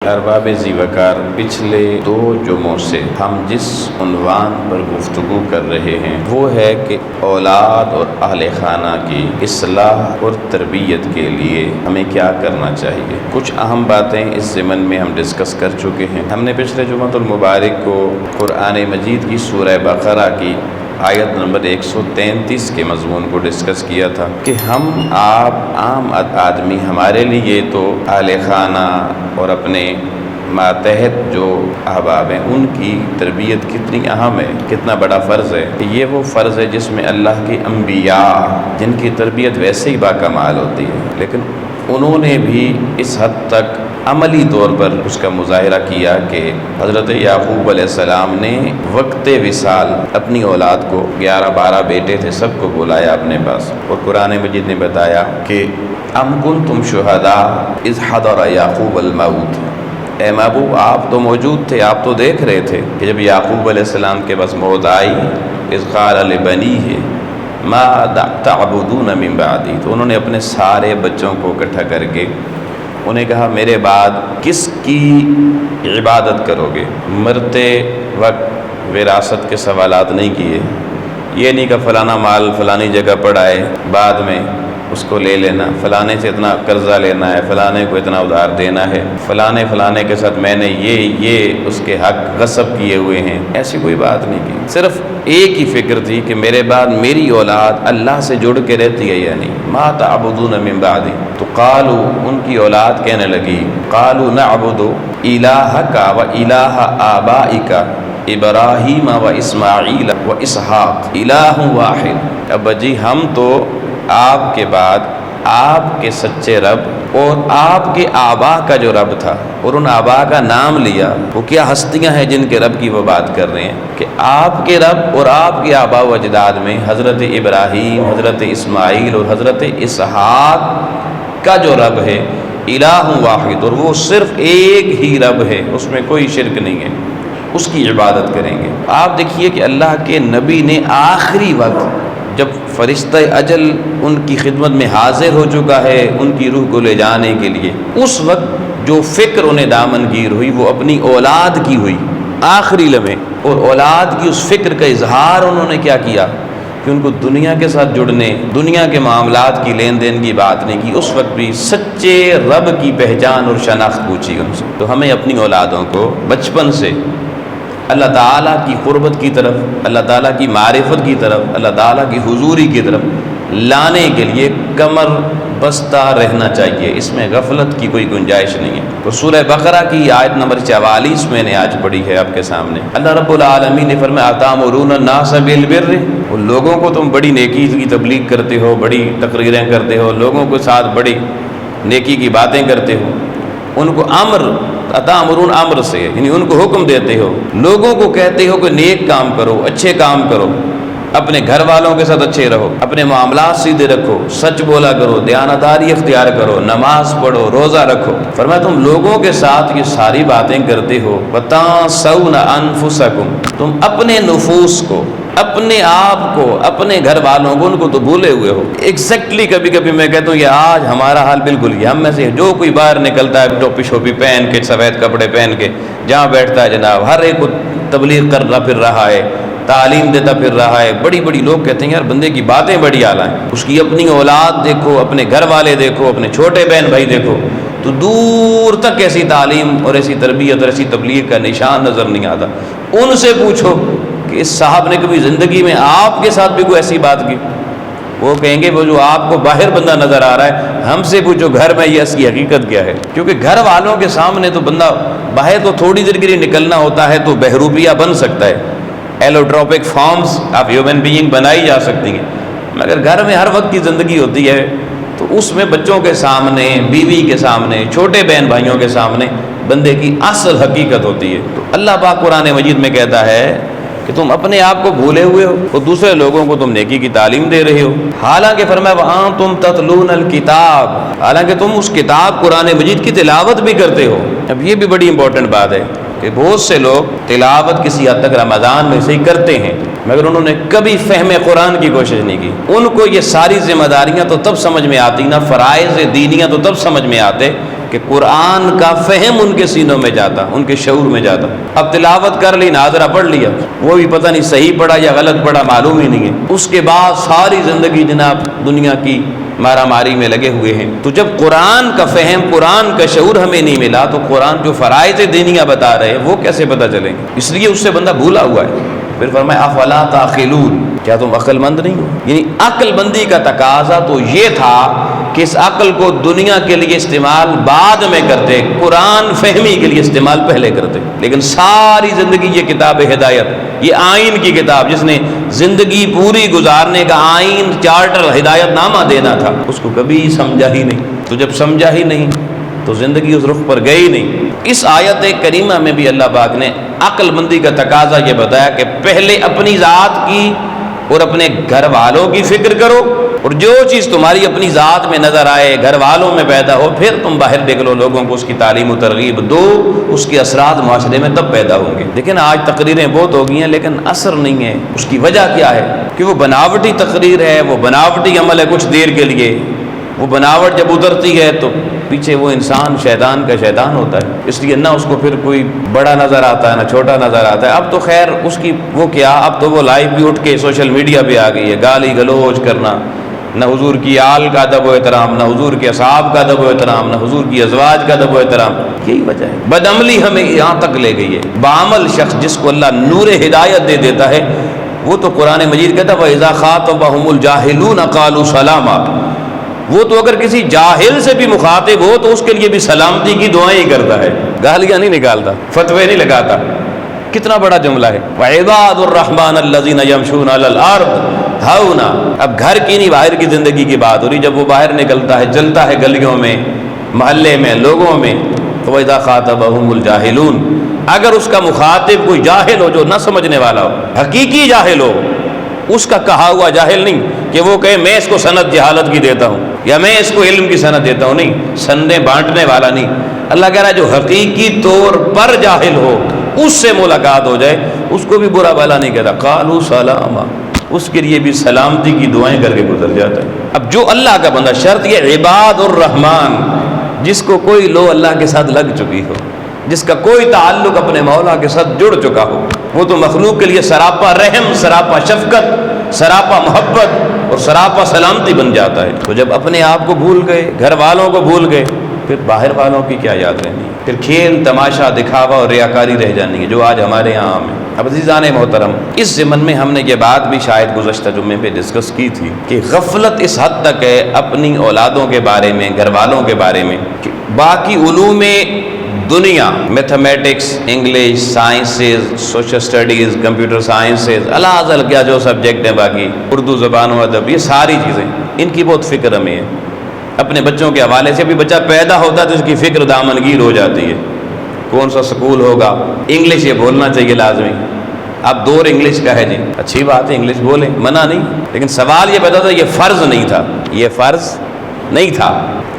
ارباب ذی وقار پچھلے 2 جمعوں سے ہم جس عنوان پر گفتگو کر رہے ہیں وہ ہے کہ اولاد اور اہل خانہ کی اصلاح اور تربیت کے لیے ہمیں کیا کرنا چاہیے۔ کچھ اہم باتیں اس ضمن میں ہم ڈسکس کر چکے ہیں۔ ہم نے پچھلے جمعۃ المبارک کو قرآن مجید کی سورہ بقرہ کی آیت نمبر 133 کے مضمون کو ڈسکس کیا تھا کہ ہم آپ عام آدمی ہمارے لیے تو اہل خانہ اور اپنے ماتحت جو احباب ہیں ان کی تربیت کتنی اہم ہے، کتنا بڑا فرض ہے۔ یہ وہ فرض ہے جس میں اللہ کے انبیاء جن کی تربیت ویسے ہی باکمال ہوتی ہے، لیکن انہوں نے بھی اس حد تک عملی طور پر اس کا مظاہرہ کیا کہ حضرت یعقوب علیہ السلام نے وقت وصال اپنی اولاد کو 11-12 بیٹے تھے، سب کو بلایا اپنے پاس، اور قرآن مجید نے بتایا کہ ام کنتم شہداء اذ حضر یعقوب الموت، اے محبوب آپ تو موجود تھے، آپ تو دیکھ رہے تھے کہ جب یعقوب علیہ السلام کے پاس موت آئی، اذ قال لبنیہ ما تعبدون من بعدی، تو انہوں نے اپنے سارے بچوں کو اکٹھا کر کے انہیں کہا میرے بعد کس کی عبادت کرو گے۔ مرتے وقت وراثت کے سوالات نہیں کیے، یہ نہیں کہ فلانا مال فلانی جگہ پڑا ہے بعد میں اس کو لے لینا، فلانے سے اتنا قرضہ لینا ہے، فلانے کو اتنا ادھار دینا ہے، فلانے کے ساتھ میں نے یہ اس کے حق غصب کیے ہوئے ہیں، ایسی کوئی بات نہیں کی۔ صرف ایک ہی فکر تھی کہ میرے بعد میری اولاد اللہ سے جڑ کے رہتی ہے یا نہیں۔ ما تعبدون من بعدی، تو قالوا ان کی اولاد کہنے لگی قالوا نعبد الہک و الہ آبائک ابراہیم و اسماعیل و اسحاق الہ واحد، ابا جی ہم تو آپ کے بعد آپ کے سچے رب اور آپ کے آبا کا جو رب تھا، اور ان آبا کا نام لیا، وہ کیا ہستیاں ہیں جن کے رب کی وہ بات کر رہے ہیں کہ آپ کے رب اور آپ کے آبا و اجداد میں حضرت ابراہیم، حضرت اسماعیل اور حضرت اسحاق کا جو رب ہے الہ واحد، اور وہ صرف ایک ہی رب ہے، اس میں کوئی شرک نہیں ہے، اس کی عبادت کریں گے۔ آپ دیکھیے کہ اللہ کے نبی نے آخری وقت جب فرشتہ اجل ان کی خدمت میں حاضر ہو چکا ہے ان کی روح کو لے جانے کے لیے، اس وقت جو فکر انہیں دامن گیر ہوئی وہ اپنی اولاد کی ہوئی آخری لمحے، اور اولاد کی اس فکر کا اظہار انہوں نے کیا کیا کہ ان کو دنیا کے ساتھ جڑنے، دنیا کے معاملات کی لین دین کی بات نہیں کی، اس وقت بھی سچے رب کی پہچان اور شناخت پوچھی ان سے۔ تو ہمیں اپنی اولادوں کو بچپن سے اللہ تعالیٰ کی قربت کی طرف، اللہ تعالیٰ کی معرفت کی طرف، اللہ تعالیٰ کی حضوری کی طرف لانے کے لیے کمر بستہ رہنا چاہیے، اس میں غفلت کی کوئی گنجائش نہیں ہے۔ تو سورہ بقرہ کی آیت نمبر 44 میں نے آج پڑھی ہے آپ کے سامنے۔ اللہ رب العالمین نے فرمایا اتامرون الناس بالبر، ان لوگوں کو تم بڑی نیکی کی تبلیغ کرتے ہو، بڑی تقریریں کرتے ہو، لوگوں کے ساتھ بڑی نیکی کی باتیں کرتے ہو، ان کو اتامرون امر سے یعنی ان کو حکم دیتے ہو، لوگوں کو کہتے ہو کہ نیک کام کرو، اچھے کام کرو، اپنے گھر والوں کے ساتھ اچھے رہو، اپنے معاملات سیدھے رکھو، سچ بولا کرو، دیانتداری اختیار کرو، نماز پڑھو، روزہ رکھو۔ فرمایا تم لوگوں کے ساتھ یہ ساری باتیں کرتے ہو، وَتَنْسَوْنَ أَنفُسَكُمْ، تم اپنے نفوس کو، اپنے آپ کو، اپنے گھر والوں کو، ان کو تو بھولے ہوئے ہو۔ ایگزیکٹلی کبھی کبھی میں کہتا ہوں یہ آج ہمارا حال بالکل یہ، ہم میں سے جو کوئی باہر نکلتا ہے ٹوپی شوپی پہن کے، سفید کپڑے پہن کے جہاں بیٹھتا ہے جناب، ہر ایک کو تبلیغ کرتا پھر رہا ہے، تعلیم دیتا پھر رہا ہے، بڑی بڑی لوگ کہتے ہیں یار بندے کی باتیں بڑی اعلیٰ ہیں، اس کی اپنی اولاد دیکھو، اپنے گھر والے دیکھو، اپنے چھوٹے بہن بھائی دیکھو، تو دور تک ایسی تعلیم اور ایسی تربیت اور ایسی تبلیغ کا نشان نظر نہیں آتا۔ ان سے پوچھو کہ اس صاحب نے کبھی زندگی میں آپ کے ساتھ بھی کوئی ایسی بات کی؟ وہ کہیں گے وہ جو آپ کو باہر بندہ نظر آ رہا ہے، ہم سے پوچھو گھر میں یہ اس کی حقیقت کیا ہے، کیونکہ گھر والوں کے سامنے تو بندہ باہر تو تھوڑی دیر کے لیے نکلنا ہوتا ہے تو بہروپیہ بن سکتا ہے، ایلوٹروپک فارمز آف ہیومن بینگ بنائی جا سکتی ہیں، مگر گھر میں ہر وقت کی زندگی ہوتی ہے تو اس میں بچوں کے سامنے، بیوی کے سامنے، چھوٹے بہن بھائیوں کے سامنے بندے کی اصل حقیقت ہوتی ہے۔ تو اللہ پاک قرآن مجید میں کہتا ہے کہ تم اپنے آپ کو بھولے ہوئے ہو اور دوسرے لوگوں کو تم نیکی کی تعلیم دے رہے ہو، حالانکہ فرمایا وَأَنْتُمْ تَتْلُونَ الْكِتَابَ، حالانکہ تم اس کتاب قرآن مجید کی تلاوت بھی کرتے ہو۔ اب یہ بھی بڑی امپورٹنٹ بات ہے کہ بہت سے لوگ تلاوت کسی حد تک رمضان میں سے ہی کرتے ہیں، مگر انہوں نے کبھی فہم قرآن کی کوشش نہیں کی۔ ان کو یہ ساری ذمہ داریاں تو تب سمجھ میں آتی، نہ فرائض دینیاں تو تب سمجھ میں آتے کہ قرآن کا فہم ان کے سینوں میں جاتا، ان کے شعور میں جاتا۔ اب تلاوت کر لی، ناظرہ پڑھ لیا، وہ بھی پتہ نہیں صحیح پڑھا یا غلط پڑھا، معلوم ہی نہیں ہے۔ اس کے بعد ساری زندگی جناب دنیا کی مارا ماری میں لگے ہوئے ہیں۔ تو جب قرآن کا فہم، قرآن کا شعور ہمیں نہیں ملا تو قرآن جو فرائض دینیہ بتا رہے ہیں وہ کیسے پتہ چلیں گے؟ اس لیے اس سے بندہ بھولا ہوا ہے۔ پھر فرمایا افلا تعقلون، کیا تم عقل مند نہیں ہو؟ یعنی عقل مندی کا تقاضا تو یہ تھا کہ اس عقل کو دنیا کے لیے استعمال بعد میں کرتے، قرآن فہمی کے لیے استعمال پہلے کرتے۔ لیکن ساری زندگی یہ کتاب ہدایت، یہ آئین کی کتاب جس نے زندگی پوری گزارنے کا آئین، چارٹر، ہدایت نامہ دینا تھا، اس کو کبھی سمجھا ہی نہیں۔ تو جب سمجھا ہی نہیں تو زندگی اس رخ پر گئی نہیں۔ اس آیت کریمہ میں بھی اللہ پاک نے عقل مندی کا تقاضا یہ بتایا کہ پہلے اپنی ذات کی اور اپنے گھر والوں کی فکر کرو، اور جو چیز تمہاری اپنی ذات میں نظر آئے، گھر والوں میں پیدا ہو، پھر تم باہر نکلو، لوگوں کو اس کی تعلیم و ترغیب دو، اس کے اثرات معاشرے میں تب پیدا ہوں گے۔ لیکن آج تقریریں بہت ہو گئی ہیں لیکن اثر نہیں ہے۔ اس کی وجہ کیا ہے؟ کہ وہ بناوٹی تقریر ہے، وہ بناوٹی عمل ہے کچھ دیر کے لیے، وہ بناوٹ جب اترتی ہے تو پیچھے وہ انسان شیطان کا شیطان ہوتا ہے، اس لیے نہ اس کو پھر کوئی بڑا نظر آتا ہے نہ چھوٹا نظر آتا ہے۔ اب تو خیر اس کی وہ کیا، اب تو وہ لائیو بھی اٹھ کے سوشل میڈیا پہ آ گئی ہے، گالی گلوچ کرنا، نہ حضور کی آل کا ادب و احترام، نہ حضور کے اصحاب کا ادب و احترام، نہ حضور کی ازواج کا ادب و احترام۔ یہی وجہ ہے، بدعملی ہمیں یہاں تک لے گئی ہے۔ بعمل شخص جس کو اللہ نور ہدایت دے دیتا ہے وہ تو قرآن مجید کہتا ہے وَإِذَا خَاطَبَهُمُ الْجَاهِلُونَ قَالُوا سَلَامًا، وہ تو اگر کسی جاہل سے بھی مخاطب ہو تو اس کے لیے بھی سلامتی کی دعائیں ہی کرتا ہے، گالیاں نہیں نکالتا، فتوے نہیں لگاتا۔ کتنا بڑا جملہ ہے، وَعِبَادُ الرَّحْمَنِ الَّذِينَ يَمْشُونَ عَلَى الْأَرْضِ هَوْنًا۔ اب گھر کی نہیں باہر کی زندگی کی بات ہو رہی، جب وہ باہر نکلتا ہے، چلتا ہے گلیوں میں، محلے میں، لوگوں میں، تو وَإِذَا خَاطَبَهُمُ الْجَاهِلُونَ، اگر اس کا مخاطب کوئی جاہل ہو جو نہ سمجھنے والا ہو، حقیقی جاہل ہو، اس کا کہا ہوا جاہل نہیں کہ وہ کہے میں اس کو سند جہالت کی دیتا ہوں یا میں اس کو علم کی سند دیتا ہوں، نہیں، سندیں بانٹنے والا نہیں۔ اللہ کہہ رہا ہے جو حقیقی طور پر جاہل ہو اس سے ملاقات ہو جائے اس کو بھی برا بھلا نہیں کہتا، قالوا سلاما، اس کے لیے بھی سلامتی کی دعائیں کر کے گزر جاتا ہے۔ اب جو اللہ کا بندہ، شرط یہ عباد الرحمن، جس کو کوئی لو اللہ کے ساتھ لگ چکی ہو، جس کا کوئی تعلق اپنے مولا کے ساتھ جڑ چکا ہو، وہ تو مخلوق کے لیے سراپا رحم، سراپا شفقت، سراپا محبت اور سراپا سلامتی بن جاتا ہے۔ تو جب اپنے آپ کو بھول گئے، گھر والوں کو بھول گئے، پھر باہر والوں کی کیا یاد رہنی ہے؟ پھر کھیل تماشا دکھاوا اور ریاکاری رہ جانی ہے جو آج ہمارے یہاں عام ہے۔ اب عزیزان محترم، اس ضمن میں ہم نے یہ بات بھی شاید گزشتہ جمعے پہ ڈسکس کی تھی کہ غفلت اس حد تک ہے اپنی اولادوں کے بارے میں، گھر والوں کے بارے میں، کہ باقی علوم دنیا، mathematics, English, sciences, social studies, computer sciences, الازل کیا جو سبجیکٹ ہیں، باقی اردو زبان و ادب، یہ ساری چیزیں ان کی بہت فکر ہمیں ہے اپنے بچوں کے حوالے سے۔ بھی بچہ پیدا ہوتا ہے تو اس کی فکر دامنگیر ہو جاتی ہے، کون سا سکول ہوگا، انگلش یہ بولنا چاہیے لازمی۔ اب دور انگلش کا ہے جی، اچھی بات ہے انگلش بولیں، منع نہیں، لیکن سوال یہ پیدا تھا یہ فرض نہیں تھا، یہ فرض نہیں تھا،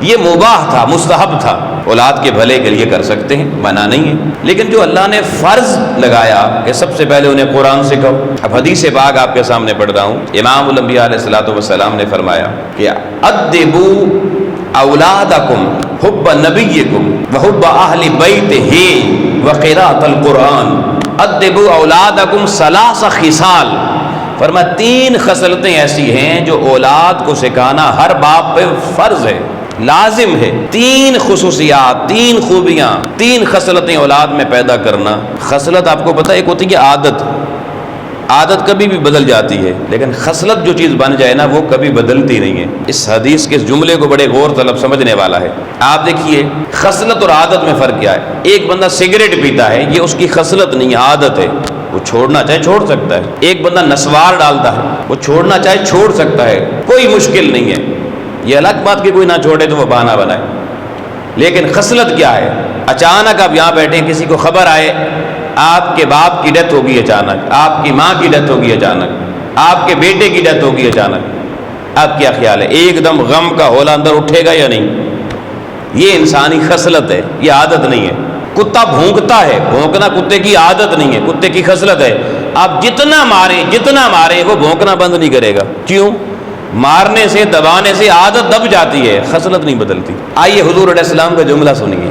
یہ مباح تھا، مستحب تھا، اولاد کے بھلے کے لیے کر سکتے ہیں، منع نہیں ہے۔ لیکن جو اللہ نے فرض لگایا کہ سب سے پہلے انہیں قرآن سکھاؤ، اب حدیث پاک آپ کے سامنے پڑھ رہا ہوں، امام الانبیاء علیہ الصلوۃ والسلام نے فرمایا کہ ادبوا اولادکم حب نبیکم وحب اہل بیتہ وقراءۃ القرآن، ادبوا اولادکم ثلاث خصال، فرمایا 3 خصلتیں ایسی ہیں جو اولاد کو سکھانا ہر باپ پہ فرض ہے، لازم ہے۔ 3 خصوصیات، 3 خوبیاں، 3 خصلتیں اولاد میں پیدا کرنا۔ خصلت آپ کو پتہ ہے ایک ہوتی ہے عادت، عادت کبھی بھی بدل جاتی ہے، لیکن خصلت جو چیز بن جائے نا وہ کبھی بدلتی نہیں ہے۔ اس حدیث کے اس جملے کو بڑے غور طلب سمجھنے والا ہے۔ آپ دیکھیے خصلت اور عادت میں فرق کیا ہے۔ ایک بندہ سگریٹ پیتا ہے، یہ اس کی خصلت نہیں، عادت ہے، وہ چھوڑنا چاہے چھوڑ سکتا ہے۔ ایک بندہ نسوار ڈالتا ہے، وہ چھوڑنا چاہے چھوڑ سکتا ہے، کوئی مشکل نہیں ہے۔ یہ الگ بات کہ کوئی نہ چھوڑے تو وہ بہانہ بنائے، لیکن خصلت کیا ہے؟ اچانک آپ یہاں بیٹھے، کسی کو خبر آئے آپ کے باپ کی ڈیتھ ہوگی اچانک، آپ کی ماں کی ڈیتھ ہوگی اچانک، آپ کے بیٹے کی ڈیتھ ہوگی اچانک، آپ کیا خیال ہے؟ ایک دم غم کا ہولا اندر اٹھے گا یا نہیں؟ یہ انسانی خصلت ہے، یہ عادت نہیں ہے۔ کتا بھونکتا ہے، بھونکنا کتے کی عادت نہیں ہے، کتے کی خصلت ہے۔ آپ جتنا ماریں وہ بھونکنا بند نہیں کرے گا۔ کیوں؟ مارنے سے دبانے سے عادت دب جاتی ہے، خصلت نہیں بدلتی۔ آئیے حضور علیہ السلام کا جملہ سنیے،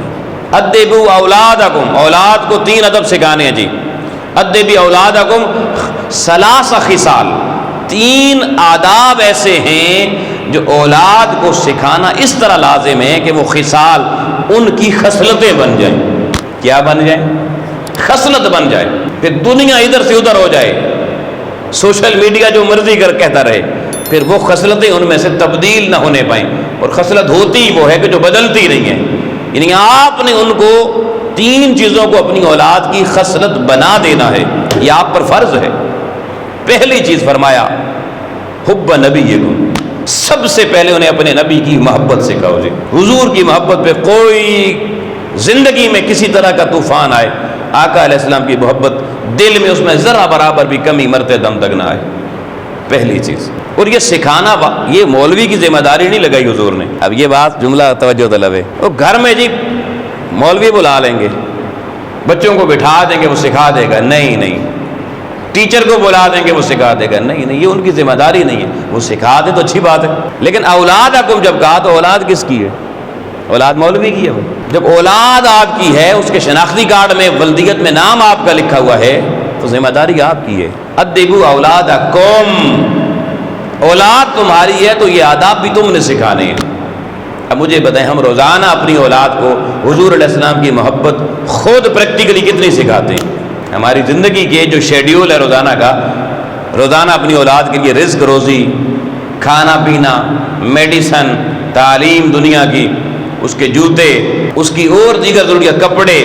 ادبوا اولادکم، اولاد کو 3 ادب سکھانے ہیں جی۔ ادبوا اولادکم ثلاث خصال، 3 آداب ایسے ہیں جو اولاد کو سکھانا اس طرح لازم ہے کہ وہ خصال ان کی خصلتیں بن جائیں۔ کیا بن جائیں؟ خصلت بن جائے، پھر دنیا ادھر سے ادھر ہو جائے، سوشل میڈیا جو مرضی کر کہتا رہے، پھر وہ خصلتیں ان میں سے تبدیل نہ ہونے پائیں۔ اور خصلت ہوتی وہ ہے کہ جو بدلتی نہیں ہے، یعنی آپ نے ان کو 3 چیزوں کو اپنی اولاد کی خصلت بنا دینا ہے، یہ آپ پر فرض ہے۔ پہلی چیز فرمایا حب نبیکم، سب سے پہلے انہیں اپنے نبی کی محبت سکھاؤ جی۔ حضور کی محبت پہ کوئی زندگی میں کسی طرح کا طوفان آئے، آقا علیہ السلام کی محبت دل میں اس میں ذرا برابر بھی کمی مرتے دم تک نہ آئے، پہلی چیز۔ اور یہ سکھانا یہ مولوی کی ذمہ داری نہیں لگائی حضور نے۔ اب یہ بات جملہ توجہ طلب ہے، وہ گھر میں جی مولوی بلا لیں گے، بچوں کو بٹھا دیں گے وہ سکھا دے گا، نہیں، ٹیچر کو بلا دیں گے وہ سکھا دے گا، نہیں، یہ ان کی ذمہ داری نہیں ہے، وہ سکھا دے تو اچھی بات ہے۔ لیکن اولادکم جب کہا تو اولاد کس کی ہے؟ اولاد مولوی کی ہے۔ وہ جب اولاد آپ کی ہے، اس کے شناختی کارڈ میں ولدیت میں نام آپ کا لکھا ہوا ہے، تو ذمہ داری آپ کی ہے۔ ادبوا اولادکم، اولاد تمہاری ہے تو یہ آداب بھی تم نے سکھانے ہیں۔ اب مجھے بتائیں، ہم روزانہ اپنی اولاد کو حضور علیہ السلام کی محبت خود پریکٹیکلی کتنی سکھاتے ہیں؟ ہماری زندگی کے جو شیڈیول ہے روزانہ کا، روزانہ اپنی اولاد کے لیے رزق روزی، کھانا پینا، میڈیسن، تعلیم دنیا کی، اس کے جوتے، اس کی اور دیگر ضروریات، کپڑے،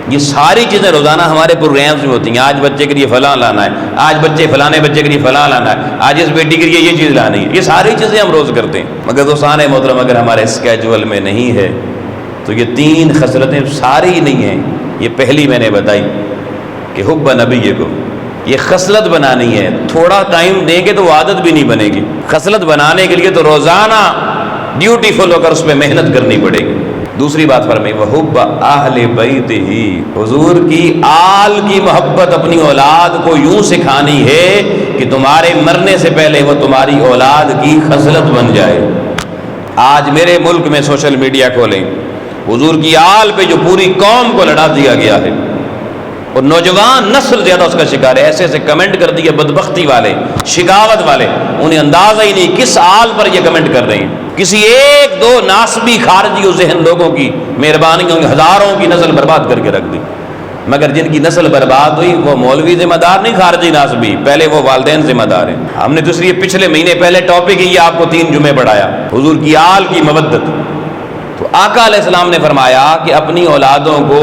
یہ ساری چیزیں روزانہ ہمارے پروگرامز میں ہوتی ہیں۔ آج بچے کے لیے فلاں لانا ہے، آج فلانے بچے کے لیے فلاں لانا ہے، آج اس بیٹی کے لیے یہ چیز لانی ہے، یہ ساری چیزیں ہم روز کرتے ہیں۔ مگر دوستان محترم، اگر ہمارے اسکیجول میں نہیں ہے تو یہ 3 خصلتیں ساری نہیں ہیں۔ یہ پہلی میں نے بتائی کہ حب نبیکم، یہ خصلت بنانی ہے، تھوڑا ٹائم دیں گے تو وہ عادت بھی نہیں بنے گی۔ خصلت بنانے کے لیے تو روزانہ ڈیوٹی فل ہو کر اس پہ محنت کرنی پڑے گی۔ دوسری بات فرمائی وحب اہل بیتہ، حضور کی آل کی محبت اپنی اولاد کو یوں سکھانی ہے کہ تمہارے مرنے سے پہلے وہ تمہاری اولاد کی خصلت بن جائے۔ آج میرے ملک میں سوشل میڈیا کھولیں، حضور کی آل پہ جو پوری قوم کو لڑا دیا گیا ہے، اور نوجوان نسل زیادہ اس کا شکار ہے۔ ایسے کمنٹ کر دیے بدبختی والے، شکاوت والے، انہیں اندازہ ہی نہیں کس آل پر یہ کمنٹ کر رہے ہیں۔ کسی 1-2 ناسبی خارجی و ذہن لوگوں کی مہربانیوں کی ہزاروں کی نسل برباد کر کے رکھ دی۔ مگر جن کی نسل برباد ہوئی وہ مولوی ذمہ دار نہیں، خارجی ناسبی، پہلے وہ والدین ذمہ دار ہیں۔ ہم نے تو اس لیے پچھلے مہینے پہلے ٹاپک ہی آپ کو 3 جمعے پڑھایا، حضور کی آل کی مودت۔ تو آقا علیہ السلام نے فرمایا کہ اپنی اولادوں کو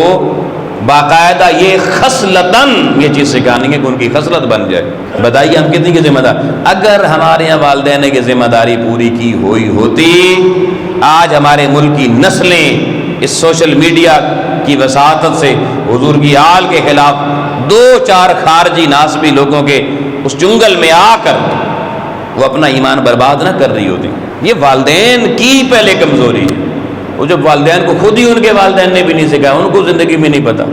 باقاعدہ یہ خصلتاً یہ چیز سکھانی ہے کہ ان کی خصلت بن جائے۔ بتائیے ہم کتنی کی ذمہ دار؟ اگر ہمارے یہاں والدین کی ذمہ داری پوری کی ہوئی ہوتی، آج ہمارے ملک کی نسلیں اس سوشل میڈیا کی وساطت سے حضور کی آل کے خلاف 2-4 خارجی ناسبی لوگوں کے اس جنگل میں آ کر وہ اپنا ایمان برباد نہ کر رہی ہوتی۔ یہ والدین کی پہلے کمزوری ہے۔ وہ جب والدین کو خود ہی ان کے والدین نے بھی نہیں سکھایا، ان کو زندگی میں نہیں پتا،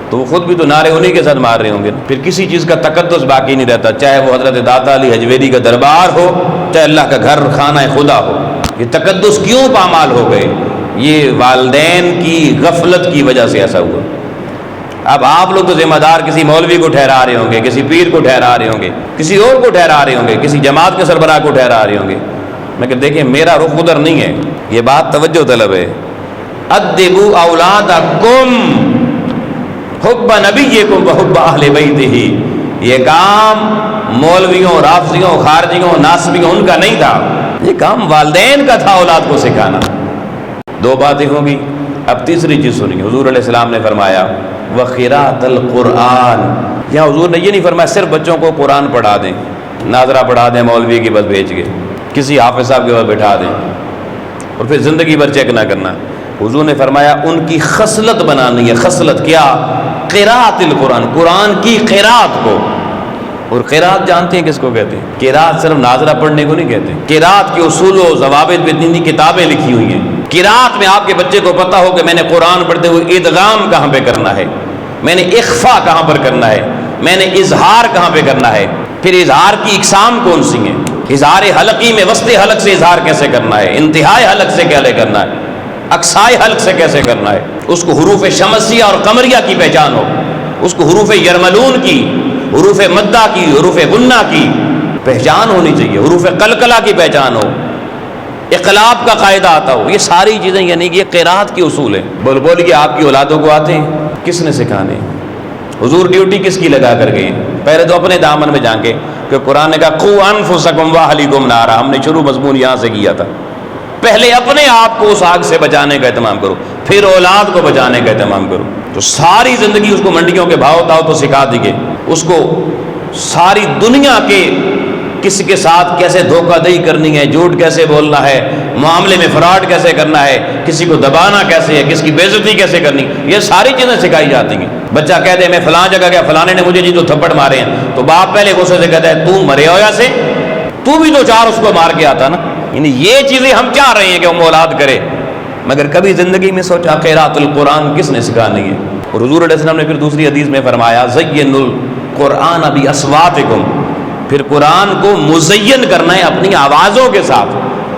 تو وہ خود بھی تو نعرے انہی کے ساتھ مار رہے ہوں گے۔ پھر کسی چیز کا تقدس باقی نہیں رہتا، چاہے وہ حضرت داتا علی حجویری کا دربار ہو، چاہے اللہ کا گھر خانہ خدا ہو۔ یہ تقدس کیوں پامال ہو گئے؟ یہ والدین کی غفلت کی وجہ سے ایسا ہوا۔ اب آپ لوگ تو ذمہ دار کسی مولوی کو ٹھہرا رہے ہوں گے، کسی پیر کو ٹھہرا رہے ہوں گے، کسی اور کو ٹھہرا رہے ہوں گے، کسی جماعت کے سربراہ کو ٹھہرا رہے ہوں گے، مگر دیکھیں میرا رخ ادھر نہیں ہے، یہ بات توجہ طلب ہے۔ ادبوا اولادکم حب نبیکم وحب اہل بیتہ، یہ کام مولویوں، رافضیوں، خارجیوں، ناسبیوں ان کا نہیں تھا، یہ کام والدین کا تھا اولاد کو سکھانا۔ 2 باتیں ہوں گی، اب تیسری چیز سنیے۔ حضور علیہ السلام نے فرمایا وقراءۃ القرآن، یہاں حضور نے یہ نہیں فرمایا صرف بچوں کو قرآن پڑھا دیں، ناظرہ پڑھا دیں مولوی کی بس بھیج کے، کسی حافظ صاحب کے پاس بٹھا دیں اور پھر زندگی بھر چیک نہ کرنا۔ حضور نے فرمایا ان کی خصلت بنانی ہے۔ خصلت کیا؟ قراءۃ القرآن، قرآن کی قراءت کو۔ اور قراءت جانتے ہیں کس کو کہتے ہیں؟ قراءت صرف ناظرہ پڑھنے کو نہیں کہتے، قراءت کے اصول و ضوابط میں اتنی کتابیں لکھی ہوئی ہیں۔ قراءت میں آپ کے بچے کو پتہ ہو کہ میں نے قرآن پڑھتے ہوئے ادغام کہاں پہ کرنا ہے، میں نے اخفا کہاں پر کرنا ہے، میں نے اظہار کہاں پہ کرنا ہے، پھر اظہار کی اقسام کون سی ہیں، اظہار حلقی میں وسط حلق سے اظہار کیسے کرنا ہے، انتہائی حلق سے کیسے کرنا ہے، اقصائی حلق سے کیسے کرنا ہے، اس کو حروف شمسیہ اور قمریہ کی پہچان ہو، اس کو حروف یرملون کی، حروف مدہ کی، حروف غنہ کی پہچان ہونی چاہیے، حروف قلقلہ کی پہچان ہو، اقلاب کا قاعدہ آتا ہو. یہ ساری چیزیں یعنی کہ یہ قرات کے اصول ہیں. بول کے آپ کی اولادوں کو آتے ہیں، کس نے سکھانے؟ حضور ڈیوٹی کس کی لگا کر گئے؟ پہلے تو اپنے دامن میں جھانکے کہ قرآن نے کہا قوا انفسکم واہلیکم نارا. ہم نے شروع مضمون یہاں سے کیا تھا. پہلے اپنے آپ کو اس آگ سے بچانے کا اہتمام کرو، پھر اولاد کو بچانے کا اہتمام کرو. تو ساری زندگی اس کو منڈیوں کے بھاؤ تاؤ تو سکھا دیے، اس کو ساری دنیا کے کسی کے ساتھ کیسے دھوکہ دہی کرنی ہے، جھوٹ کیسے بولنا ہے، معاملے میں فراڈ کیسے کرنا ہے، کسی کو دبانا کیسے ہے، کس کی بے عزتی کیسے کرنی، یہ ساری چیزیں سکھائی جاتی ہیں. بچہ کہہ دے میں فلاں جگہ گیا، فلانے نے مجھے جی تو تھپڑ مارے ہیں، تو باپ پہلے غصے سے کہتا ہے تو مرے ہویا سے، تو بھی تو چار اس کو مار کے آتا نا. یعنی یہ چیزیں ہم چاہ رہے ہیں کہ ہم اولاد کرے، مگر کبھی زندگی میں سوچا قراءۃ القرآن کس نے سکھانی ہے؟ اور حضور علیہ السلام نے پھر دوسری حدیث میں فرمایا زینوا القرآن باصواتکم، پھر قرآن کو مزین کرنا ہے اپنی آوازوں کے ساتھ،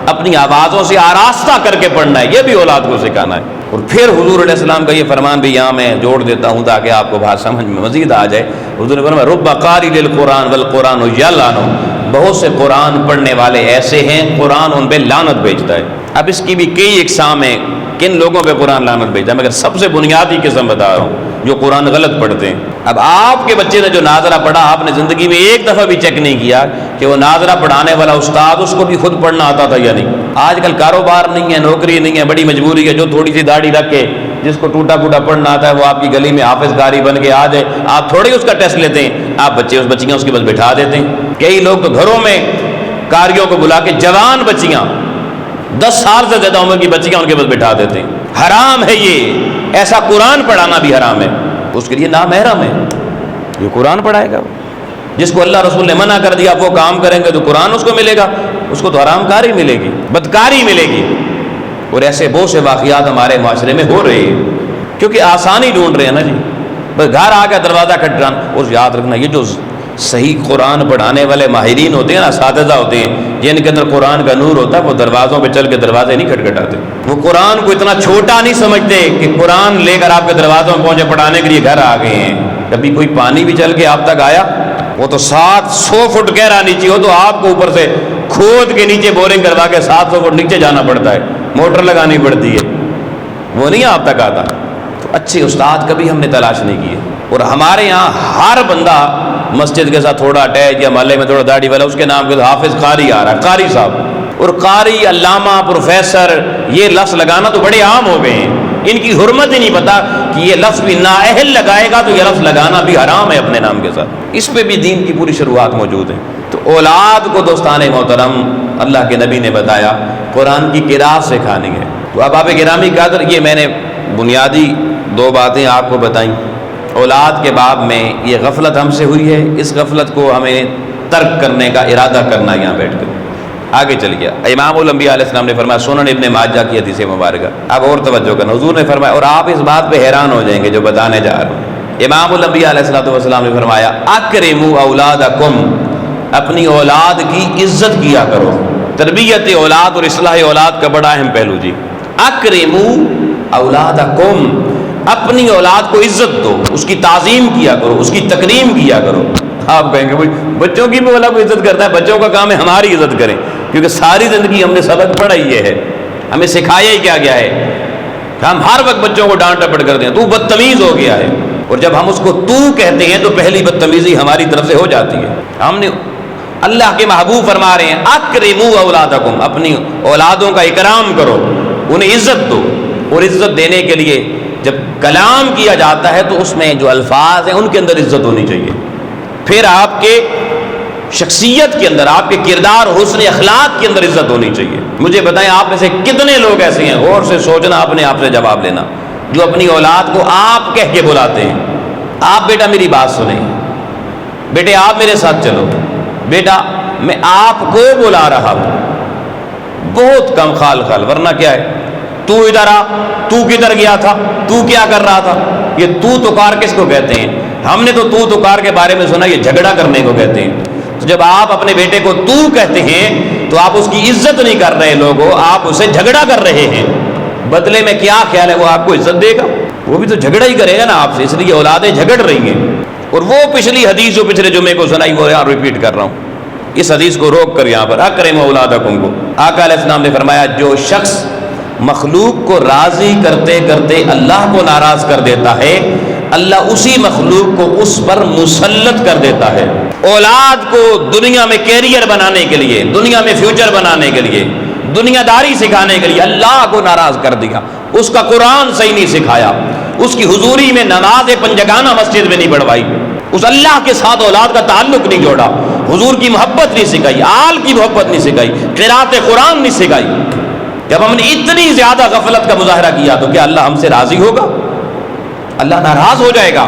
اپنی آوازوں سے آراستہ کر کے پڑھنا ہے، یہ بھی اولاد کو سکھانا ہے. اور پھر حضور علیہ السلام کا یہ فرمان بھی یہاں میں جوڑ دیتا ہوں تاکہ آپ کو بات سمجھ میں مزید آ جائے. حضور نے فرمایا رب قاری للقرآن والقرآن یلعنہ، بہت سے قرآن پڑھنے والے ایسے ہیں قرآن ان پہ لعنت بھیجتا ہے. اب اس کی بھی کئی اقسام ہیں کن لوگوں پہ قرآن لعنت بھیجتا ہے، مگر سب سے بنیادی قسم بتا رہا ہوں جو قرآن غلط پڑھتے ہیں. اب آپ کے بچے نے جو ناظرہ پڑھا، آپ نے زندگی میں ایک دفعہ بھی چیک نہیں کیا کہ وہ ناظرہ پڑھانے والا استاد اس کو بھی خود پڑھنا آتا تھا یا نہیں. آج کل کاروبار نہیں ہے، نوکری نہیں ہے، بڑی مجبوری ہے، جو تھوڑی سی داڑھی رکھ کے جس کو ٹوٹا پھوٹا پڑھنا آتا ہے وہ آپ کی گلی میں حافظ قاری بن کے آ جائے، آپ تھوڑی اس کا ٹیسٹ لیتے ہیں، آپ بچیاں اس کے بس بٹھا دیتے ہیں. کئی لوگ تو گھروں میں قاریوں کو بلا کے جوان بچیاں 10 سال سے زیادہ عمر کی بچیاں ان کے پاس بٹھا دیتے ہیں. حرام ہے یہ، ایسا قرآن پڑھانا بھی حرام ہے، اس کے لیے نامحرم ہے. یہ قرآن پڑھائے گا جس کو اللہ رسول نے منع کر دیا، وہ کام کریں گے تو قرآن اس کو ملے گا، اس کو تو حرام کاری ملے گی، بدکاری ملے گی. اور ایسے بہت سے واقعات ہمارے معاشرے میں ہو رہے ہیں کیونکہ آسانی ڈھونڈ رہے ہیں نا جی، بس گھر آ کے دروازہ کھٹکانا. اور یاد رکھنا یہ جو صحیح قرآن پڑھانے والے ماہرین ہوتے ہیں نا، اساتذہ ہوتے ہیں جن کے اندر قرآن کا نور ہوتا ہے، وہ دروازوں پہ چل کے دروازے نہیں کھٹکھٹاتے. وہ قرآن کو اتنا چھوٹا نہیں سمجھتے کہ قرآن لے کر آپ کے دروازوں میں پہنچے پڑھانے کے لیے گھر آ گئے ہیں. کبھی کوئی پانی بھی چل کے آپ تک آیا، وہ تو 700 فٹ گہرا نیچے ہو تو آپ کو اوپر سے کھود کے نیچے بورنگ کروا کے 700 فٹ نیچے جانا پڑتا ہے، موٹر لگانی پڑتی ہے، وہ نہیں آپ تک آتا. تو اچھے استاد کبھی ہم نے تلاش نہیں کیے. اور ہمارے یہاں ہر بندہ مسجد کے ساتھ تھوڑا اٹیچ یا محلے میں تھوڑا داڑھی والا، اس کے نام کے حافظ قاری آ رہا ہے، قاری صاحب. اور قاری، علامہ، پروفیسر، یہ لفظ لگانا تو بڑے عام ہو گئے ہیں. ان کی حرمت ہی نہیں پتا کہ یہ لفظ بھی نااہل لگائے گا تو یہ لفظ لگانا بھی حرام ہے اپنے نام کے ساتھ. اس پہ بھی دین کی پوری شروعات موجود ہے. تو اولاد کو دوستان محترم اللہ کے نبی نے بتایا قرآن کی قراءت سکھانی ہے. تو اب آپ گرامی قدر، یہ میں نے بنیادی 2 باتیں آپ کو بتائیں. اولاد کے باب میں یہ غفلت ہم سے ہوئی ہے، اس غفلت کو ہمیں ترک کرنے کا ارادہ کرنا. یہاں بیٹھ کر آگے چل گیا. امام الانبیاء علیہ السلام نے فرمایا، سنن ابن ماجہ کی حدیث مبارکہ. اب اور توجہ کرنا، حضور نے فرمایا، اور آپ اس بات پہ حیران ہو جائیں گے جو بتانے جا رہا ہوں. امام الانبیاء علیہ السلام نے فرمایا اکرموا اولادکم، اپنی اولاد کی عزت کیا کرو. تربیت اولاد اور اصلاح اولاد کا بڑا اہم پہلو جی. اکرموا اولادکم، اپنی اولاد کو عزت دو، اس کی تعظیم کیا کرو، اس کی تکریم کیا کرو. آپ کہیں گے بھائی بچوں کی بھی اللہ کو عزت کرتا ہے، بچوں کا کام ہے ہماری عزت کریں، کیونکہ ساری زندگی ہم نے سبق پڑھا ہی یہ ہے، ہمیں سکھایا ہی کیا گیا ہے. ہم ہر وقت بچوں کو ڈانٹ ڈپٹ کرتے ہیں، تو بدتمیز ہو گیا ہے. اور جب ہم اس کو تو کہتے ہیں تو پہلی بدتمیزی ہماری طرف سے ہو جاتی ہے. ہم نے اللہ کے محبوب فرما رہے ہیں اکرموا اولادکم، اپنی اولادوں کا اکرام کرو، انہیں عزت دو. اور عزت دینے کے لیے جب کلام کیا جاتا ہے تو اس میں جو الفاظ ہیں ان کے اندر عزت ہونی چاہیے. پھر آپ کے شخصیت کے اندر، آپ کے کردار، حسن اخلاق کے اندر عزت ہونی چاہیے. مجھے بتائیں آپ میں سے کتنے لوگ ایسے ہیں، غور سے سوچنا، اپنے آپ سے جواب لینا، جو اپنی اولاد کو آپ کہہ کے بلاتے ہیں. آپ بیٹا میری بات سنیں، بیٹے آپ میرے ساتھ چلو، بیٹا میں آپ کو بلا رہا ہوں. بہت کم خال خال، ورنہ کیا ہے، تو ادھر آ، تو کدھر گیا تھا، تو کیا کر رہا تھا. یہ تو کار کس کو کہتے ہیں؟ ہم نے تو کار کے بارے میں سنا، یہ جھگڑا کرنے کو کہتے ہیں. تو جب آپ اپنے بیٹے کو تو کہتے ہیں تو آپ اس کی عزت نہیں کر رہے لوگوں، آپ اسے جھگڑا کر رہے ہیں۔ بدلے میں کیا خیال ہے وہ آپ کو عزت دے گا؟ وہ بھی تو جھگڑا ہی کرے گا نا آپ سے، اس لیے اولادیں جھگڑ رہی ہیں۔ اور وہ پچھلی حدیث جو پچھلے جمعے کو سنائی وہ یہاں ریپیٹ کر رہا ہوں، اس حدیث کو روک کر یہاں پر اکرموا اولادکم کو آقا علیہ السلام نے فرمایا جو شخص مخلوق کو راضی کرتے کرتے اللہ کو ناراض کر دیتا ہے، اللہ اسی مخلوق کو اس پر مسلط کر دیتا ہے۔ اولاد کو دنیا میں کیریئر بنانے کے لیے، دنیا میں فیوچر بنانے کے لیے، دنیا داری سکھانے کے لیے اللہ کو ناراض کر دیا، اس کا قرآن صحیح نہیں سکھایا، اس کی حضوری میں نماز پنجگانہ مسجد میں نہیں پڑھوائی، اس اللہ کے ساتھ اولاد کا تعلق نہیں جوڑا، حضور کی محبت نہیں سکھائی، آل کی محبت نہیں سکھائی، قرات قرآن نہیں سکھائی۔ جب ہم نے اتنی زیادہ غفلت کا مظاہرہ کیا تو کیا اللہ ہم سے راضی ہوگا؟ اللہ ناراض ہو جائے گا۔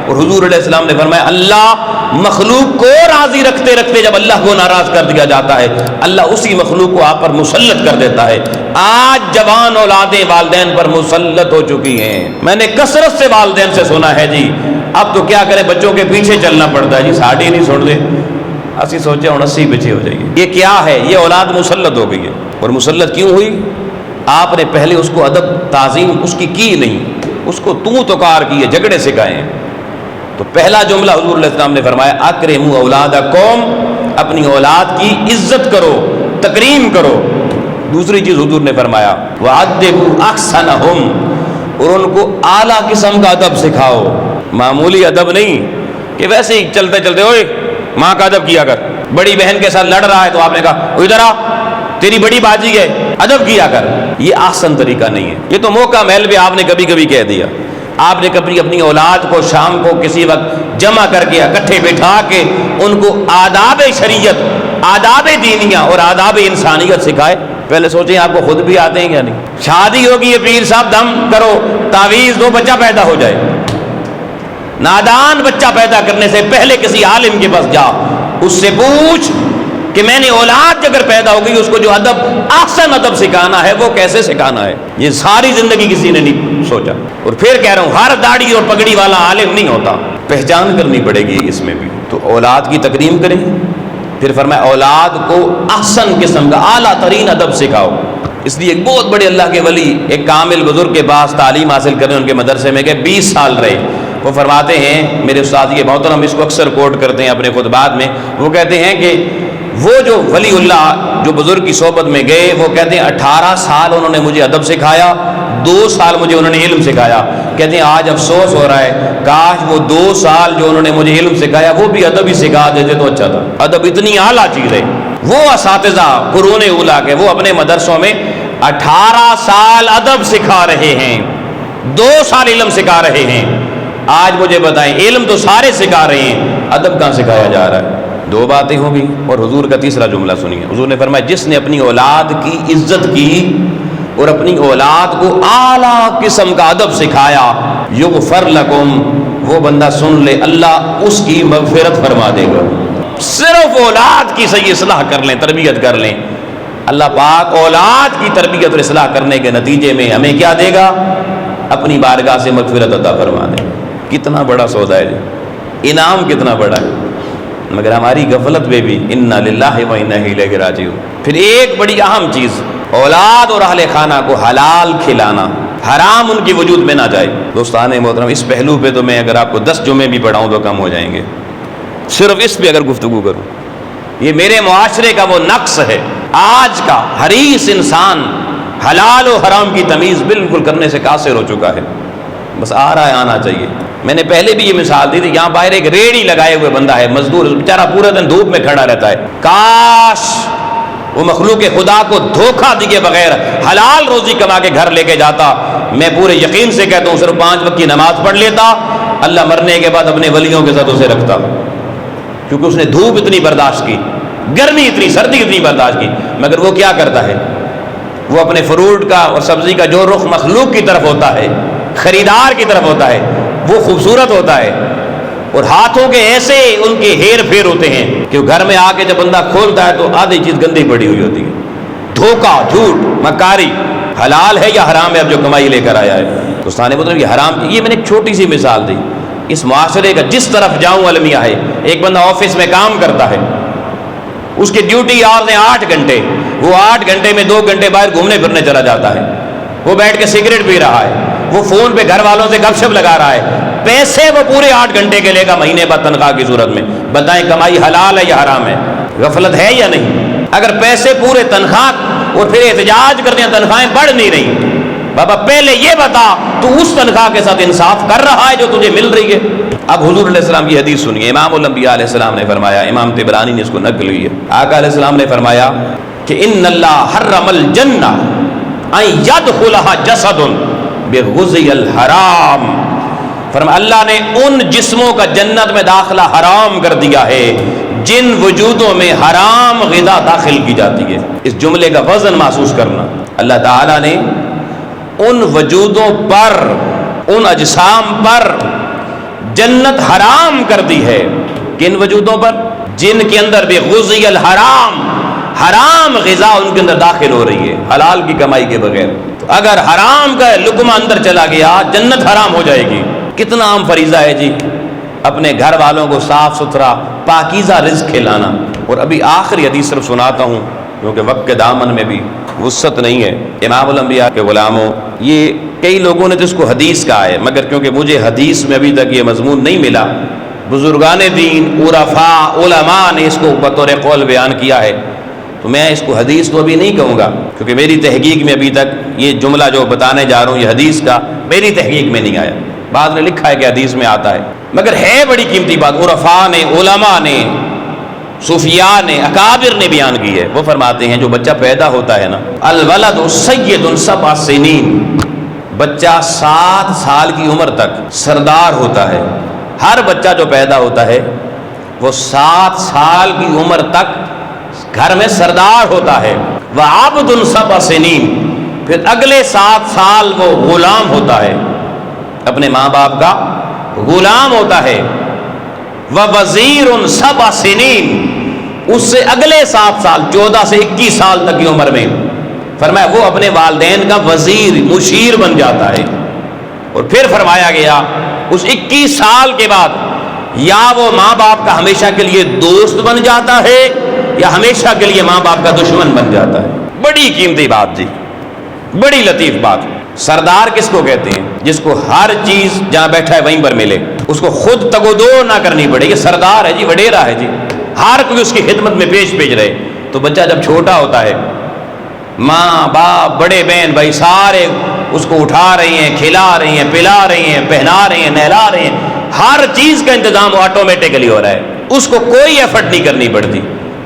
اور حضور علیہ السلام نے فرمایا اللہ مخلوق کو راضی رکھتے رکھتے جب اللہ کو ناراض کر دیا جاتا ہے، اللہ اسی مخلوق کو آپ پر مسلط کر دیتا ہے۔ آج جوان اولادیں والدین پر مسلط ہو چکی ہیں۔ میں نے کثرت سے والدین سے سنا ہے جی اب تو کیا کرے، بچوں کے پیچھے چلنا پڑتا ہے، جی ساڑھی نہیں چھوڑ دے، اسی سوچے ہوں 80 پیچھے ہو جائیے۔ یہ کیا ہے؟ یہ اولاد مسلط ہو گئی ہے۔ اور مسلط کیوں ہوئی؟ آپ نے پہلے اس کو ادب تعظیم اس کی نہیں، اس کو تو کار کی ہے، جھگڑے سکھائے ہیں۔ تو پہلا جملہ حضور علیہ السلام نے فرمایا اکرموا اولادکم، اپنی اولاد کی عزت کرو، تکریم کرو۔ دوسری چیز حضور نے فرمایا وَأَدِّبُوا أَحْسَنَهُمْ، اور ان کو اعلیٰ قسم کا ادب سکھاؤ، معمولی ادب نہیں کہ ویسے ہی چلتے چلتے اوئے ماں کا ادب کیا کر، بڑی بہن کے ساتھ لڑ رہا ہے تو آپ نے کہا ادھر آ تیری بڑی باجی ہے، ادب کیا کر۔ یہ احسن طریقہ نہیں ہے، یہ تو موقع محل بھی آپ نے کبھی کبھی کہہ دیا۔ آپ نے کبھی اپنی اولاد کو شام کو کسی وقت جمع کر کے اکٹھے بٹھا کے ان کو آداب شریعت، آداب دینیہ اور آداب انسانیت سکھائے؟ پہلے سوچیں آپ کو خود بھی آتے ہیں کیا نہیں؟ شادی ہوگی یہ پیر صاحب دم کرو تعویذ دو بچہ پیدا ہو جائے، نادان بچہ پیدا کرنے سے پہلے کسی عالم کے پاس جا، اس سے پوچھ کہ میں نے اولاد اگر پیدا ہو گئی اس کو جو ادب احسن ادب سکھانا ہے وہ کیسے سکھانا ہے۔ یہ ساری زندگی کسی نے نہیں سوچا۔ اور پھر کہہ رہا ہوں ہر داڑھی اور پگڑی والا عالم نہیں ہوتا، پہچان کرنی پڑے گی اس میں بھی۔ تو اولاد کی تکریم کریں، پھر فرمایا اولاد کو احسن قسم کا اعلیٰ ترین ادب سکھاؤ۔ اس لیے ایک بہت بڑے اللہ کے ولی ایک کامل بزرگ کے پاس تعلیم حاصل کرنے ان کے مدرسے میں گئے، 20 سال رہے۔ وہ فرماتے ہیں میرے استاد یہ محترم اس کو اکثر کوٹ کرتے ہیں اپنے خطبات میں، وہ کہتے ہیں کہ وہ جو ولی اللہ جو بزرگ کی صحبت میں گئے وہ کہتے ہیں 18 سال انہوں نے مجھے ادب سکھایا، 2 سال مجھے انہوں نے علم سکھایا۔ کہتے ہیں آج افسوس ہو رہا ہے کاش وہ 2 سال جو انہوں نے مجھے علم سکھایا وہ بھی ادب ہی سکھا دیتے تو اچھا تھا۔ ادب اتنی اعلیٰ چیز ہے۔ وہ اساتذہ قرون اولیٰ کے وہ اپنے مدرسوں میں 18 سال ادب سکھا رہے ہیں، 2 سال علم سکھا رہے ہیں۔ آج مجھے بتائیں علم تو سارے سکھا رہے ہیں، ادب کہاں سکھایا جا رہا ہے؟ 2 باتیں ہوں گی۔ اور حضور کا تیسرا جملہ سنیے، حضور نے فرمایا جس نے اپنی اولاد کی عزت کی اور اپنی اولاد کو اعلیٰ قسم کا ادب سکھایا، یغفر لکم، وہ بندہ سن لے اللہ اس کی مغفرت فرما دے گا۔ صرف اولاد کی صحیح اصلاح کر لیں، تربیت کر لیں، اللہ پاک اولاد کی تربیت اور اصلاح کرنے کے نتیجے میں ہمیں کیا دے گا؟ اپنی بارگاہ سے مغفرت عطا فرما دے۔ کتنا بڑا سودا ہے جی، انعام کتنا بڑا ہے، مگر ہماری غفلت میں بھی انا للہ و انا الیہ راجعون۔ پھر ایک بڑی اہم چیز، اولاد اور اہل خانہ کو حلال کھلانا، حرام ان کی وجود میں نہ جائے۔ دوستان محترم اس پہلو پہ تو میں اگر آپ کو 10 جمعے بھی پڑھاؤں تو کم ہو جائیں گے، صرف اس پہ اگر گفتگو کروں۔ یہ میرے معاشرے کا وہ نقص ہے، آج کا حریص انسان حلال و حرام کی تمیز بالکل کرنے سے قاصر ہو چکا ہے، بس آ رہا ہے، آنا چاہیے۔ میں نے پہلے بھی یہ مثال دی تھی، یہاں باہر ایک ریڑھی لگائے ہوئے بندہ ہے، مزدور، بیچارہ پورا دن دھوپ میں کھڑا رہتا ہے، کاش وہ مخلوق خدا کو دھوکہ دیے بغیر حلال روزی کما کے گھر لے کے جاتا۔ میں پورے یقین سے کہتا ہوں صرف 5 وقت کی نماز پڑھ لیتا، اللہ مرنے کے بعد اپنے ولیوں کے ساتھ اسے رکھتا، کیونکہ اس نے دھوپ اتنی برداشت کی، گرمی اتنی، سردی اتنی برداشت کی۔ مگر وہ کیا کرتا ہے؟ وہ اپنے فروٹ کا اور سبزی کا جو رخ مخلوق کی طرف ہوتا ہے، خریدار کی طرف ہوتا ہے، وہ خوبصورت ہوتا ہے، اور ہاتھوں کے ایسے ان کے ہیر پھیر ہوتے ہیں کہ گھر میں آ کے جب بندہ کھولتا ہے تو آدھی چیز گندی پڑی ہوئی ہوتی ہے۔ دھوکہ، جھوٹ، مکاری، حلال ہے یا حرام ہے اب جو کمائی لے کر آیا ہے؟ تو سانے مطلب یہ حرام، یہ میں نے ایک چھوٹی سی مثال دی۔ اس معاشرے کا جس طرف جاؤں المیہ ہے، ایک بندہ آفس میں کام کرتا ہے، اس کی ڈیوٹی آورز ہیں 8 گھنٹے، وہ 8 گھنٹے میں 2 گھنٹے باہر گھومنے پھرنے چلا جاتا ہے، وہ بیٹھ کے سگریٹ پی رہا ہے، وہ فون پہ گھر والوں سے گپ شپ لگا رہا ہے، پیسے وہ پورے 8 گھنٹے کے لے گا مہینے بعد تنخواہ کی صورت میں۔ بتائیں کمائی حلال ہے یا حرام ہے؟ غفلت ہے یا نہیں؟ اگر پیسے پورے تنخواہ اور پھر احتجاج کرتے ہیں تنخواہیں بڑھ نہیں رہی، بابا پہلے یہ بتا تو اس تنخواہ کے ساتھ انصاف کر رہا ہے جو تجھے مل رہی ہے؟ اب حضور علیہ السلام کی حدیث سنیے، امام الانبیاء علیہ السلام نے فرمایا، امام طبرانی نے اس کو نقل کی ہے، آقا علیہ السلام نے فرمایا کہ ان اللہ حرم الجنہ ان یدخلها جسد بغزی الحرام، فرمایا اللہ نے ان جسموں کا جنت میں داخلہ حرام کر دیا ہے جن وجودوں میں حرام غذا داخل کی جاتی ہے۔ اس جملے کا وزن محسوس کرنا، اللہ تعالیٰ نے ان وجودوں پر، ان اجسام پر جنت حرام کر دی ہے۔ کن وجودوں پر؟ جن کے اندر بھی غزی الحرام، حرام غذا ان کے اندر داخل ہو رہی ہے حلال کی کمائی کے بغیر۔ تو اگر حرام کا لقمہ اندر چلا گیا جنت حرام ہو جائے گی۔ کتنا عام فریضہ ہے جی اپنے گھر والوں کو صاف ستھرا پاکیزہ رزق کھلانا۔ اور ابھی آخری حدیث صرف سناتا ہوں کیونکہ وقت کے دامن میں بھی وسعت نہیں ہے۔ امام الانبیاء کے غلاموں، یہ کئی لوگوں نے تو اس کو حدیث کہا ہے، مگر کیونکہ مجھے حدیث میں ابھی تک یہ مضمون نہیں ملا، بزرگان دین عرفاء علماء نے اس کو بطور قول بیان کیا ہے، تو میں اس کو حدیث تو ابھی نہیں کہوں گا کیونکہ میری تحقیق میں ابھی تک یہ جملہ جو بتانے جا رہا ہوں یہ حدیث کا میری تحقیق میں نہیں آیا، بعض نے لکھا ہے کہ حدیث میں آتا ہے، مگر ہے بڑی قیمتی بات، عرفاء نے، علماء نے، صوفیاء نے، اکابر نے بیان کی ہے۔ وہ فرماتے ہیں جو بچہ پیدا ہوتا ہے نا، الولد سید 7 سنین، بچہ 7 سال کی عمر تک سردار ہوتا ہے۔ ہر بچہ جو پیدا ہوتا ہے وہ 7 سال کی عمر تک گھر میں سردار ہوتا ہے۔ وعبد 7 سنین، پھر اگلے 7 سال وہ غلام ہوتا ہے، اپنے ماں باپ کا غلام ہوتا ہے۔ ووزیر 7 سنین، اس سے اگلے 7 سال 14 سے 21 سال تک کی عمر میں فرمایا وہ اپنے والدین کا وزیر مشیر بن جاتا ہے۔ اور پھر فرمایا گیا اس 21 سال کے بعد یا وہ ماں باپ کا ہمیشہ کے لیے دوست بن جاتا ہے یا ہمیشہ کے لیے ماں باپ کا دشمن بن جاتا ہے۔ بڑی قیمتی بات جی، بڑی لطیف بات۔ سردار کس کو کہتے ہیں؟ جس کو ہر چیز جہاں بیٹھا ہے وہیں پر ملے، اس کو خود تگودو نہ کرنی پڑے، یہ سردار ہے جی، وڈیرا ہے جی، ہر کوئی اس کی خدمت میں پیش رہے۔ تو بچہ جب چھوٹا ہوتا ہے ماں باپ بڑے بہن بھائی سارے اس کو اٹھا رہے ہیں، کھلا رہے ہیں، پلا رہے ہیں، پہنا رہے ہیں، نہلا رہے ہیں، ہر چیز کا انتظام آٹومیٹکلی ہو رہا ہے، اس کو کوئی ایفرٹ نہیں کرنی پڑتی۔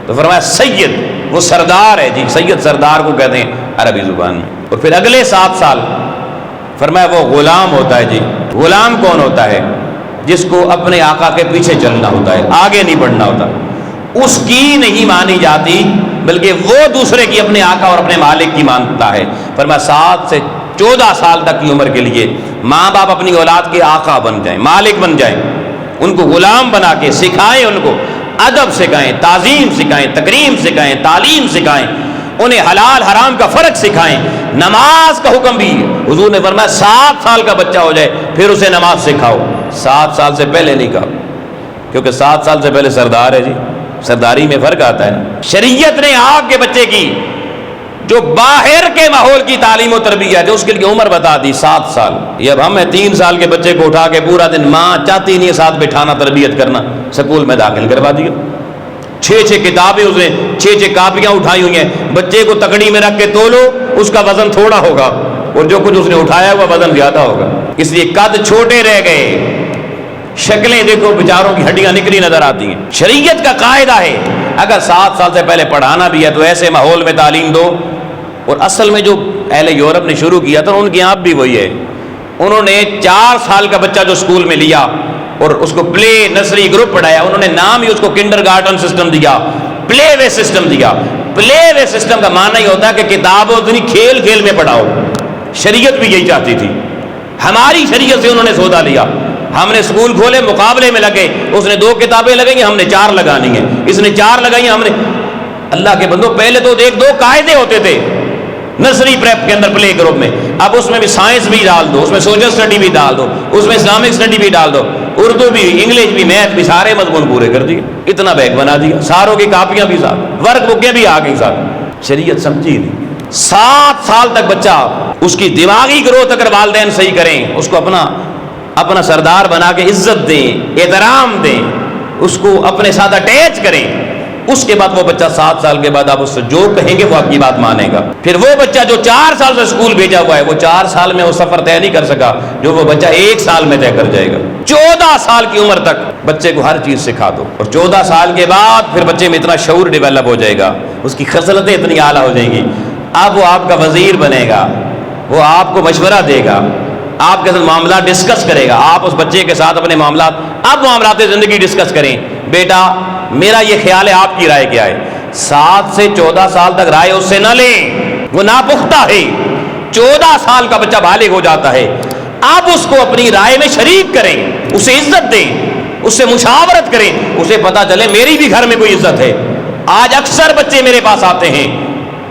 تو فرمایا سید، وہ سردار ہے جی، سید سردار کو کہتے ہیں عربی زبان میں۔ اور پھر اگلے 7 سال فرمایا وہ غلام ہوتا ہے جی۔ غلام کون ہوتا ہے؟ جس کو اپنے آقا کے پیچھے چلنا ہوتا ہے، آگے نہیں بڑھنا ہوتا، اس کی نہیں مانی جاتی بلکہ وہ دوسرے کی، اپنے آقا اور اپنے مالک کی مانتا ہے۔ فرمایا 7 سے 14 سال تک کی عمر کے لیے ماں باپ اپنی اولاد کے آقا بن جائیں، مالک بن جائیں، ان کو غلام بنا کے سکھائیں، ان کو ادب سکھائیں، تعظیم سکھائیں، تکریم سکھائیں، تعلیم سکھائیں، انہیں حلال حرام کا فرق سکھائیں۔ نماز کا حکم بھی حضور نے فرمایا 7 سال کا بچہ ہو جائے پھر اسے نماز سکھاؤ، 7 سال سے پہلے نہیں کہا، کیونکہ 7 سال سے پہلے سردار ہے جی، سرداری میں فرق آتا ہے۔ شریعت نے آپ کے بچے کی جو باہر کے ماحول کی تعلیم و تربیت ہے اس کے لیے عمر بتا دی 7 سال۔ یہ اب ہم 3 سال کے بچے کو اٹھا کے پورا دن ماں چاہتی نہیں ساتھ بٹھانا، تربیت کرنا، سکول میں داخل کروا دیا، 6 کتابیں اس نے 6 کاپیاں اٹھائی ہوئی ہیں، بچے کو تکڑی میں رکھ کے تولو اس کا وزن تھوڑا ہوگا اور جو کچھ اس نے اٹھایا ہوا وزن زیادہ ہوگا، اس لیے قد چھوٹے رہ گئے، شکلیں دیکھو بیچاروں کی ہڈیاں نکلی نظر آتی ہیں۔ شریعت کا قاعدہ ہے اگر 7 سال سے پہلے پڑھانا بھی ہے تو ایسے ماحول میں تعلیم دو۔ اور اصل میں جو اہل یورپ نے شروع کیا تھا ان کے یہاں بھی وہی ہے، انہوں نے 4 سال کا بچہ جو اسکول میں لیا اور اس کو پلے نرسری گروپ پڑھایا، انہوں نے نام ہی اس کو کنڈر گارٹن سسٹم دیا، پلے وے سسٹم دیا۔ پلے وے سسٹم کا معنی یہ ہوتا ہے کہ کتابوں سے کھیل کھیل میں پڑھاؤ، شریعت بھی یہی چاہتی تھی، ہماری شریعت سے انہوں نے سودا لیا۔ ہم نے اسکول کھولے، مقابلے میں لگے، اس نے 2 کتابیں لگائی، ہم نے 4 لگانی ہیں، اس نے 4 لگائی، ہم نے۔ اللہ کے بندو پہلے تو 1-2 قاعدے ہوتے تھے نرسری پریپ کے اندر پلے گروپ میں، اب اس میں بھی سائنس بھی ڈال دو، اس میں سوشل اسٹڈی بھی ڈال دو، اس میں اسلامک اسٹڈی بھی ڈال دو۔ اردو بھی, انگلش بھی, میتھ بھی, سارے مضمون پورے کر دیے, اتنا بیگ بنا دیا, ساروں کی کاپیاں بھی ساتھ, ورک بکیں بھی آ گئی ساتھ. شریعت سمجھی نہیں. 7 سال تک بچہ, اس کی دماغی گروتھ اگر والدین صحیح کریں, اس کو اپنا سردار بنا کے عزت دیں, احترام دیں, اس کو اپنے ساتھ اٹیچ کریں, اس کے بعد وہ بچہ 7 سال کے بعد آپ اس سے جو کہیں گے وہ آپ کی بات مانے گا. پھر وہ بچہ جو 4 سال سے اسکول بھیجا ہوا ہے, وہ 4 سال میں وہ سفر طے نہیں کر سکا جو وہ بچہ 1 سال میں طے کر جائے گا. 14 سال کی عمر تک بچے کو ہر چیز سکھا دو, اور 14 سال کے بعد پھر بچے میں اتنا شعور ڈیولپ ہو جائے گا, اس کی خصلتیں اتنی اعلیٰ ہو جائیں گی, اب وہ آپ کا وزیر بنے گا, وہ آپ کو مشورہ دے گا, آپ کے ساتھ معاملات ڈسکس کرے گا, آپ اس بچے کے ساتھ اپنے معاملات زندگی ڈسکس کریں. بیٹا میرا یہ خیال ہے, آپ کی رائے کیا ہے؟ 7 سے 14 سال تک رائے اس سے نہ لیں, وہ ناپختہ ہے. 14 سال کا بچہ بالغ ہو جاتا ہے, آپ اس کو اپنی رائے میں شریک کریں, اسے عزت دیں, اس سے مشاورت کریں, اسے پتا چلے میری بھی گھر میں کوئی عزت ہے. آج اکثر بچے میرے پاس آتے ہیں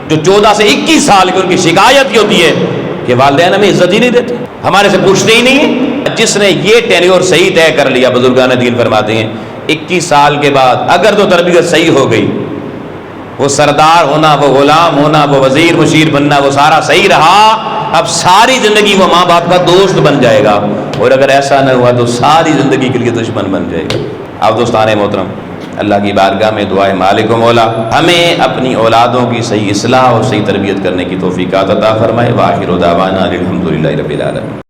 جو 14 سے 21 سال کی, ان کی شکایت یہ ہوتی ہے کہ والدین ہمیں عزت ہی نہیں دیتے, ہمارے سے پوچھتے ہی نہیں ہیں. جس نے یہ ٹینیور صحیح طے کر لیا, بزرگان دین فرماتے ہیں 21 سال کے بعد اگر تو تربیت صحیح ہو گئی, وہ سردار ہونا, وہ غلام ہونا, وہ وزیر مشیر بننا, وہ سارا صحیح رہا, اب ساری زندگی وہ ماں باپ کا دوست بن جائے گا. اور اگر ایسا نہ ہوا تو ساری زندگی کے لیے دشمن بن جائے گا. اب دوستان محترم, اللہ کی بارگاہ میں دعائے مالک و مولا ہمیں اپنی اولادوں کی صحیح اصلاح اور صحیح تربیت کرنے کی توفیق عطا فرمائے. وآخر دعوانا الحمدللہ رب العالمین.